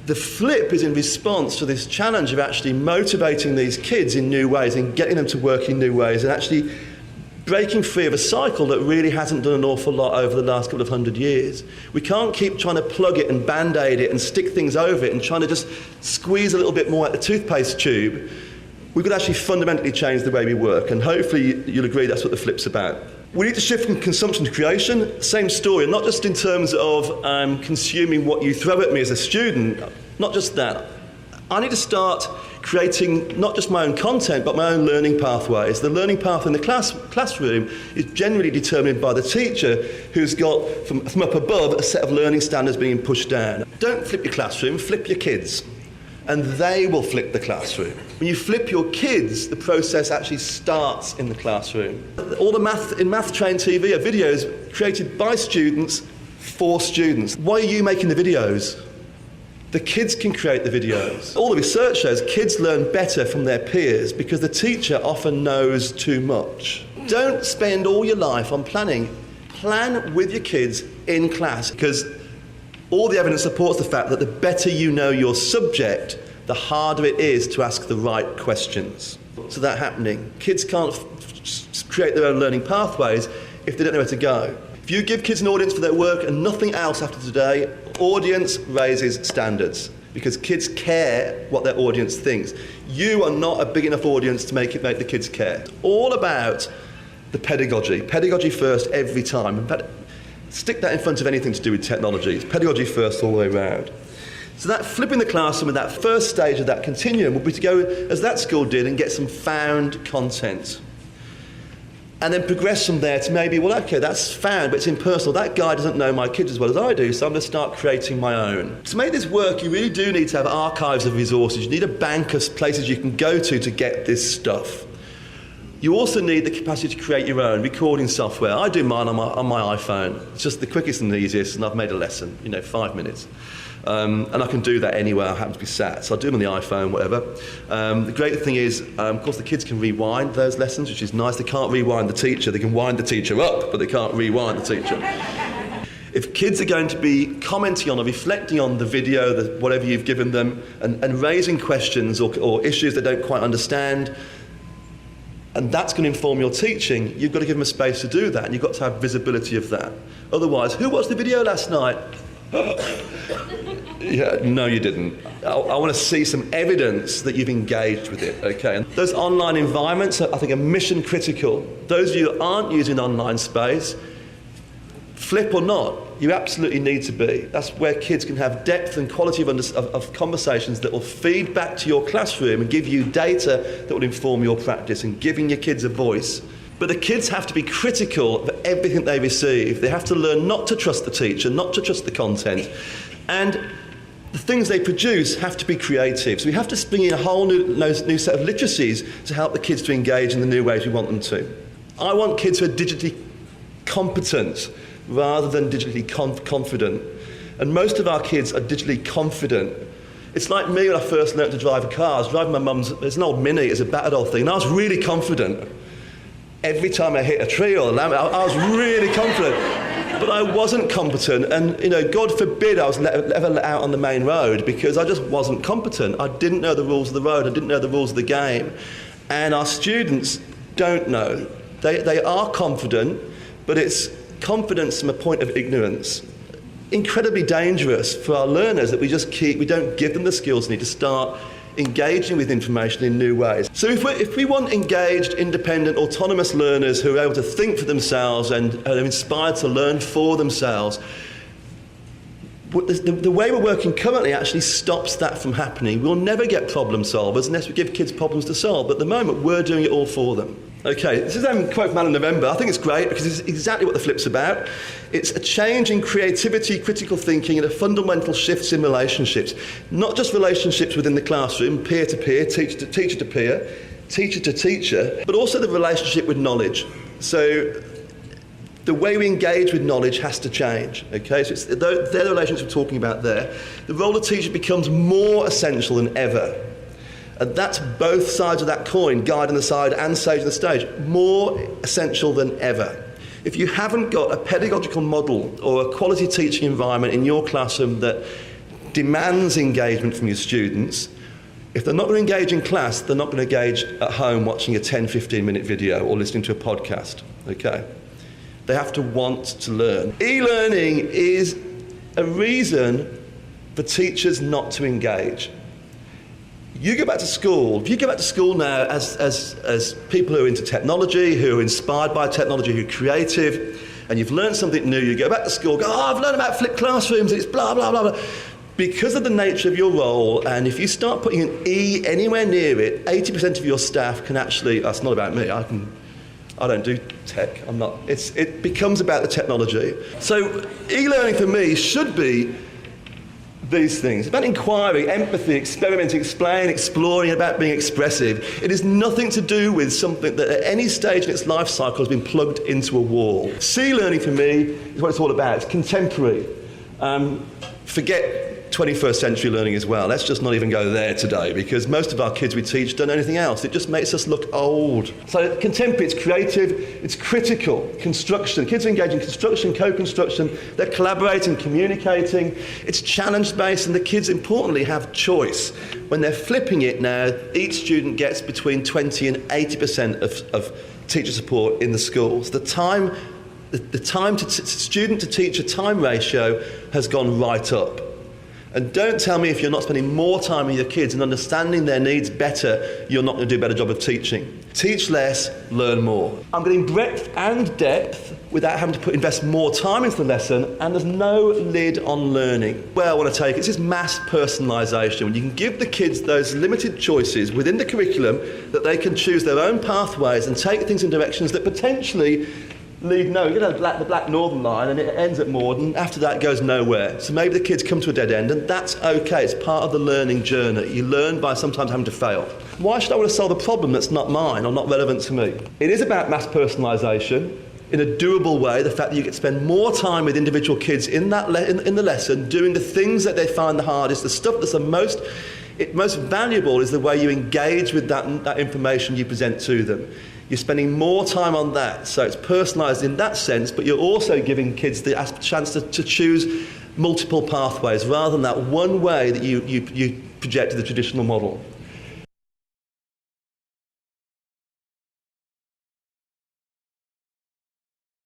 The flip is in response to this challenge of actually motivating these kids in new ways and getting them to work in new ways and actually breaking free of a cycle that really hasn't done an awful lot over the last couple of 100 years. We can't keep trying to plug it and band-aid it and stick things over it and trying to just squeeze a little bit more out the toothpaste tube. We could actually fundamentally change the way we work, and hopefully you'll agree that's what the flip's about. We need to shift from consumption to creation. Same story, and not just in terms of consuming what you throw at me as a student, not just that. I need to start creating not just my own content, but my own learning pathways. The learning path in the classroom is generally determined by the teacher, who's got, from up above, a set of learning standards being pushed down. Don't flip your classroom, flip your kids. And they will flip the classroom. When you flip your kids, the process actually starts in the classroom. All the math trained TV are videos created by students for students. Why are you making the videos? The kids can create the videos. All the research shows kids learn better from their peers because the teacher often knows too much. Don't spend all your life on planning. Plan with your kids in class, because all the evidence supports the fact that the better you know your subject, the harder it is to ask the right questions. So that happening. Kids can't create their own learning pathways if they don't know where to go. If you give kids an audience for their work and nothing else after today, audience raises standards, because kids care what their audience thinks. You are not a big enough audience to make the kids care. It's all about the pedagogy. Pedagogy first every time. In fact, stick that in front of anything to do with technology. It's pedagogy first all the way around. So that flipping the classroom and that first stage of that continuum would be to go, as that school did, and get some found content. And then progress from there to maybe, well, okay, that's found, but it's impersonal. That guy doesn't know my kids as well as I do, so I'm going to start creating my own. To make this work, you really do need to have archives of resources. You need a bank of places you can go to get this stuff. You also need the capacity to create your own recording software. I do mine on my iPhone. It's just the quickest and the easiest, and I've made a lesson, 5 minutes. And I can do that anywhere I happen to be sat. So I do them on the iPhone, whatever. The great thing is, of course, the kids can rewind those lessons, which is nice. They can't rewind the teacher. They can wind the teacher up, but they can't rewind the teacher. If kids are going to be commenting on or reflecting on the video, whatever you've given them, and raising questions or issues they don't quite understand, and that's going to inform your teaching, you've got to give them a space to do that, and you've got to have visibility of that. Otherwise, who watched the video last night? Yeah, no, you didn't. I want to see some evidence that you've engaged with it, okay? And those online environments, I think, are mission critical. Those of you who aren't using online space, flip or not, you absolutely need to be. That's where kids can have depth and quality of conversations that will feed back to your classroom and give you data that will inform your practice, and giving your kids a voice. But the kids have to be critical of everything they receive. They have to learn not to trust the teacher, not to trust the content. And the things they produce have to be creative. So we have to bring in a whole new set of literacies to help the kids to engage in the new ways we want them to. I want kids who are digitally competent rather than digitally confident. And most of our kids are digitally confident. It's like me when I first learned to drive a car. I was driving my mum's, it's an old Mini, it's a battered old thing, and I was really confident. Every time I hit a tree or a lamp, I was really confident. But I wasn't competent, and God forbid I was ever let out on the main road, because I just wasn't competent. I didn't know the rules of the road, I didn't know the rules of the game. And our students don't know. They are confident, but it's confidence from a point of ignorance. Incredibly dangerous for our learners that we don't give them the skills they need to start engaging with information in new ways. So if we want engaged, independent, autonomous learners who are able to think for themselves and are inspired to learn for themselves, the way we're working currently actually stops that from happening. We'll never get problem solvers unless we give kids problems to solve. But at the moment, we're doing it all for them. Okay, this is a quote from Alan November. I think it's great because it's exactly what the flip's about. It's a change in creativity, critical thinking, and a fundamental shift in relationships. Not just relationships within the classroom, peer to peer, teacher to peer, teacher to teacher, but also the relationship with knowledge. So the way we engage with knowledge has to change. Okay, so they're the relationships we're talking about there. The role of teacher becomes more essential than ever. And that's both sides of that coin, guide on the side and sage on the stage, more essential than ever. If you haven't got a pedagogical model or a quality teaching environment in your classroom that demands engagement from your students. If they're not going to engage in class, they're not going to engage at home watching a 10, 15-minute video or listening to a podcast, okay? They have to want to learn. E-learning is a reason for teachers not to engage. You go back to school, if you go back to school now as people who are into technology, who are inspired by technology, who are creative, and you've learned something new, you go back to school, go, oh, I've learned about flipped classrooms, and it's blah, blah, blah, blah. Because of the nature of your role, and if you start putting an E anywhere near it, 80% of your staff can actually, that's not about me, I don't do tech, it becomes about the technology. So e-learning for me should be these things, about inquiry, empathy, experimenting, explain, exploring, about being expressive. It has nothing to do with something that at any stage in its life cycle has been plugged into a wall. C-learning for me is what it's all about. It's contemporary. Forget 21st century learning as well. Let's just not even go there today, because most of our kids we teach don't know anything else. It just makes us look old. So contemporary, it's creative, it's critical. Construction, kids are engaging in construction, co-construction, they're collaborating, communicating. It's challenge-based, and the kids, importantly, have choice. When they're flipping it now, each student gets between 20 and 80% of teacher support in the schools. The time to student to teacher time ratio has gone right up. And don't tell me if you're not spending more time with your kids and understanding their needs better, you're not going to do a better job of teaching. Teach less, learn more. I'm getting breadth and depth without having to invest more time into the lesson, and there's no lid on learning. Where I want to take it, it's this mass personalisation. When you can give the kids those limited choices within the curriculum, that they can choose their own pathways and take things in directions that potentially lead no, you know, the Black Northern Line, and it ends at Morden. After that, it goes nowhere. So maybe the kids come to a dead end, and that's okay. It's part of the learning journey. You learn by sometimes having to fail. Why should I want to solve a problem that's not mine or not relevant to me? It is about mass personalisation in a doable way. The fact that you get to spend more time with individual kids in the lesson, doing the things that they find the hardest, the stuff that's the most valuable is the way you engage with that information you present to them. You're spending more time on that, so it's personalised in that sense, but you're also giving kids the chance to choose multiple pathways rather than that one way that you project to the traditional model.